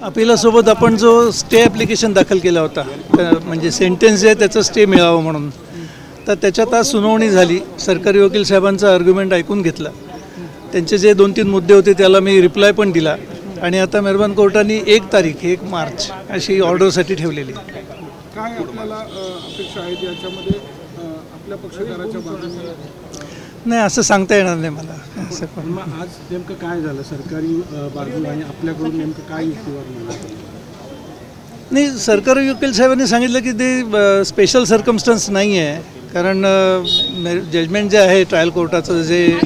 अपिलासोबत आपण जो stay application दाखल केला होता, म्हणजे सेंटेन्स जे आहे त्याचं स्टे मिळावं म्हणून, तर त्याच्यात आज सुनावणी झाली. सरकारी वकील साहेबांचा आर्ग्युमेंट ऐकून घेतला. त्यांचे जे 2-3 मुद्दे होते त्याला मी रिप्लाय पण दिला आणि आता मेहरबान कोर्टाने 1 मार्च अशी ऑर्डरसाठी ठेवलेली. काय आपल्याला अपेक्षा आहेत याच्यामध्ये आपल्या पक्षकाराच्या बाजूने? नाही, असं सांगता येणार नाही मला. असं मग आज नेमकं काय झालं? सरकारी बाजू आणि आपल्याकडून नेमकं काय युक्तिवाद? नाही, सरकारी वकील साहेबांनी सांगितलं की ते स्पेशल सर्कमस्टन्स नाही आहे, कारण जजमेंट जे आहे ट्रायल कोर्टाचं जे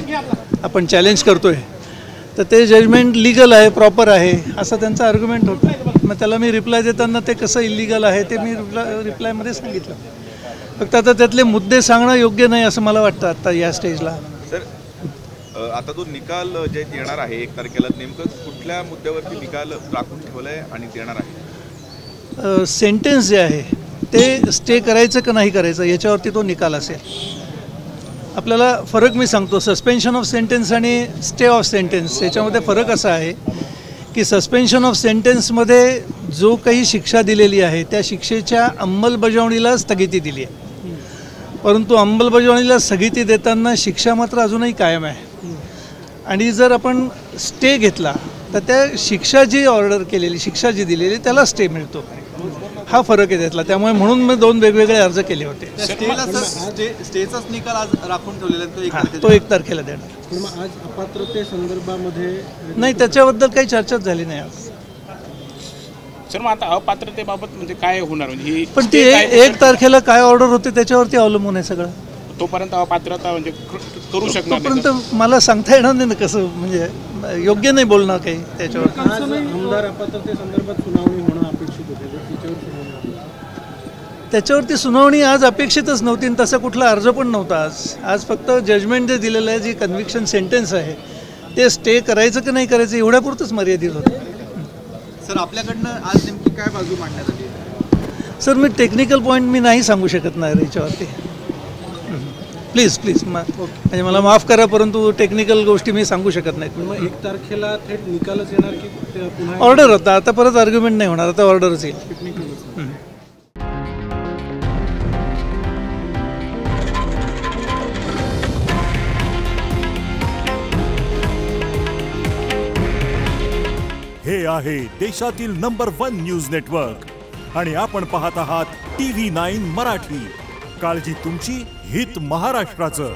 आपण चॅलेंज करतो आहे, तर ते जजमेंट लिगल आहे, प्रॉपर आहे, असं त्यांचा आर्ग्युमेंट होतं. मग त्याला मी रिप्लाय देताना ते कसं इलिगल आहे ते मी रिप्लायमध्ये सांगितलं. फक्त आता त्यातले मुद्दे सांगणं योग्य नाही असं मला वाटतं आता या स्टेजला. सर, आता तो निकाल जे देणार आहे 1 तारखेला, नेमकं कुठल्या मुद्द्यावरती निकाल राखून ठेवला आहे आणि देणार आहे? सेंटेन्स जे आहे ते स्टे करायचं का नाही करायचं याच्यावरती तो निकाल असेल. आपल्याला फरक मी सांगतो, सस्पेन्शन ऑफ सेंटेन्स आणि स्टे ऑफ सेंटेन्स याच्यामध्ये फरक असा आहे की सस्पेन्शन ऑफ सेंटेन्समध्ये जो काही शिक्षा दिलेली आहे त्या शिक्षेच्या अंमलबजावणीला स्थगिती दिली आहे, परंतु अंमलबजावणीला स्थगिती देताना शिक्षा मात्र अजूनही कायम आहे. आणि जर आपण स्टे घेतला तर त्या शिक्षा जी ऑर्डर केलेली, शिक्षा जी दिलेली त्याला स्टे मिळतो. हा फरक आहे त्यातला. त्यामुळे म्हणून मी 2 वेगवेगळे अर्ज केले होते. स्टेचाच निकाल आज राखून ठेवलेला आहे, तो 1 तारखेला देणार. मग आज अपात्रते संदर्भामध्ये नाही, त्याच्याबद्दल काही चर्चाच झाली नाही आज. सर, मग आता अपात्रतेबाबत म्हणजे काय होणार? म्हणजे पण ती 1 तारखेला काय ऑर्डर होते त्याच्यावरती अवलंबून आहे सगळं. तोपर्यंत अपात्रता म्हणजे करू शकणार नाही. तोपर्यंत मला सांगता येणार नाही ना कसं, म्हणजे योग्य नाही बोलणं काही त्याच्यावर. आमदार अपात्रते संदर्भात सुनावणी होणं अपेक्षित होते, त्याच्यावरती सुनावणी आज अपेक्षितच नव्हती आणि तसा कुठला अर्ज पण नव्हता. आज फक्त जजमेंट जे दिलेलं आहे, जी कन्व्हिक्शन सेंटेन्स आहे ते स्टे करायचं की नाही करायचं एवढ्यापुरतंच मर्यादित होतं. सर, आपल्याकडनं आज नेमकी काय बाजू मांडण्यात आली? सर, मी टेक्निकल पॉईंट मी नाही सांगू शकत नाही याच्यावरती. प्लीज म्हणजे मला माफ करा, परंतु टेक्निकल गोष्टी मी सांगू शकत नाहीत. मग 1 तारखेला थेट निकालच येणार की पुन्हा ऑर्डर होता? आता परत आर्ग्युमेंट नाही होणार, आता ऑर्डरच येईल. हे आहे देशातील नंबर 1 न्यूज नेटवर्क आणि आपण पाहत आहात TV9 मराठी. काळजी तुमची, हित महाराष्ट्राचं.